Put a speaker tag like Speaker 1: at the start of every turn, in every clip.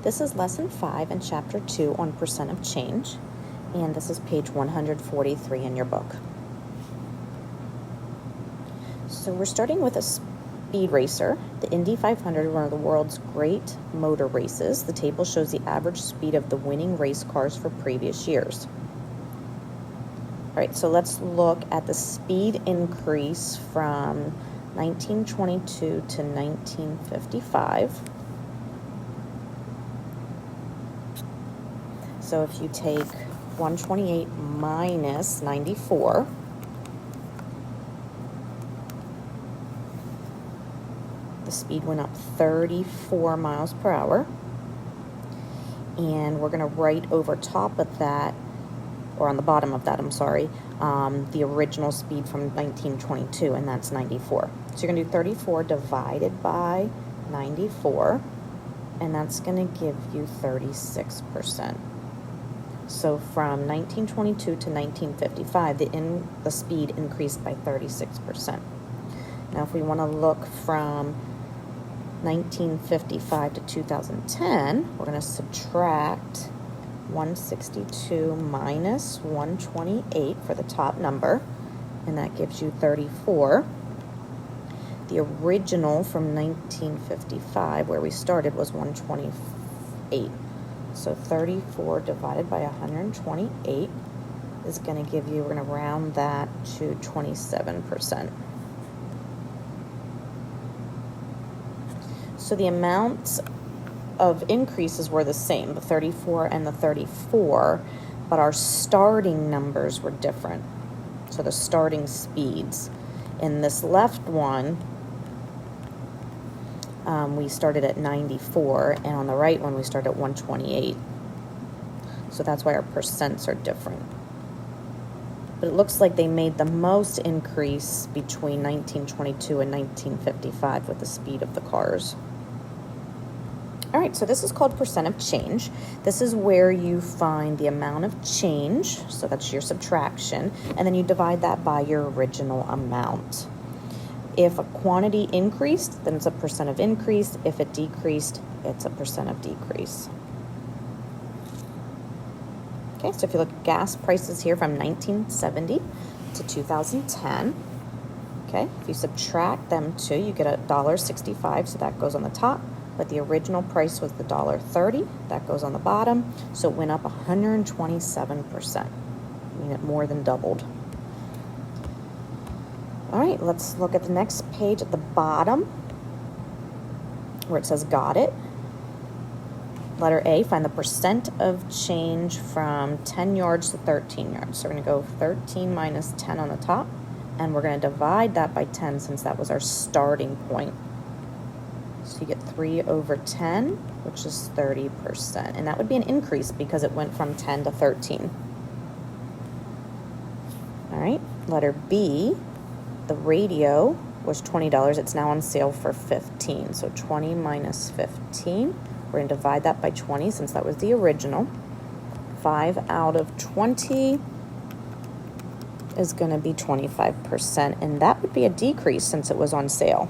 Speaker 1: This is lesson 5 in chapter 2 on percent of change, and this is page 143 in your book. So we're starting with a speed racer, the Indy 500, one of the world's great motor races. The table shows the average speed of the winning race cars for previous years. All right, so let's look at the speed increase from 1922 to 1955. So if you take 128 minus 94, the speed went up 34 miles per hour. And we're going to write over top of that, or on the bottom of that, the original speed from 1922, and that's 94. So you're going to do 34 divided by 94, and that's going to give you 36%. So from 1922 to 1955, the speed increased by 36%. Now, if we want to look from 1955 to 2010, we're going to subtract 162 minus 128 for the top number, and that gives you 34. The original from 1955, where we started, was 128. So 34 divided by 128 is going to give you, we're going to round that to 27%. So the amounts of increases were the same, the 34 and the 34, but our starting numbers were different. So the starting speeds. In this left one, we started at 94, and on the right one we started at 128. So that's why our percents are different. But it looks like they made the most increase between 1922 and 1955 with the speed of the cars. All right, so this is called percent of change. This is where you find the amount of change, so that's your subtraction, and then you divide that by your original amount. If a quantity increased, then it's a percent of increase. If it decreased, it's a percent of decrease. Okay, so if you look at gas prices here from 1970 to 2010, okay, if you subtract them two, you get $1.65, so that goes on the top. But the original price was the $1.30, that goes on the bottom, so it went up 127%. I mean, it more than doubled. All right, let's look at the next page at the bottom where it says got it. Letter A, find the percent of change from 10 yards to 13 yards. So we're going to go 13 minus 10 on the top, and we're going to divide that by 10 since that was our starting point. So you get 3 over 10, which is 30%. And that would be an increase because it went from 10 to 13. All right, letter B. The radio was $20. It's now on sale for $15. So 20 minus 15. We're going to divide that by 20 since that was the original. 5 out of 20 is going to be 25%. And that would be a decrease since it was on sale.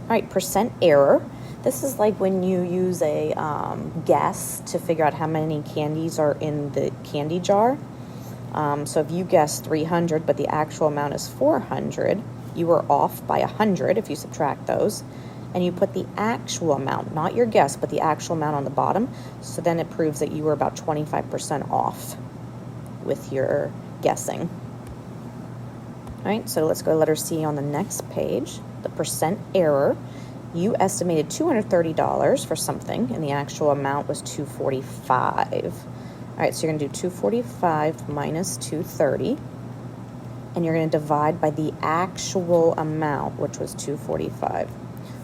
Speaker 1: All right, percent error. This is like when you use a guess to figure out how many candies are in the candy jar. So if you guess 300, but the actual amount is 400, you are off by 100 if you subtract those. And you put the actual amount, not your guess, but the actual amount on the bottom. So then it proves that you were about 25% off with your guessing. All right, so let's go to letter C on the next page. The percent error. You estimated $230 for something, and the actual amount was $245. All right, so you're going to do 245 minus 230, and you're going to divide by the actual amount, which was 245.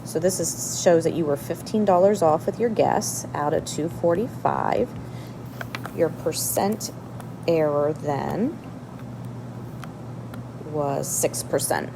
Speaker 1: So this shows that you were $15 off with your guess out of 245. Your percent error then was 6%.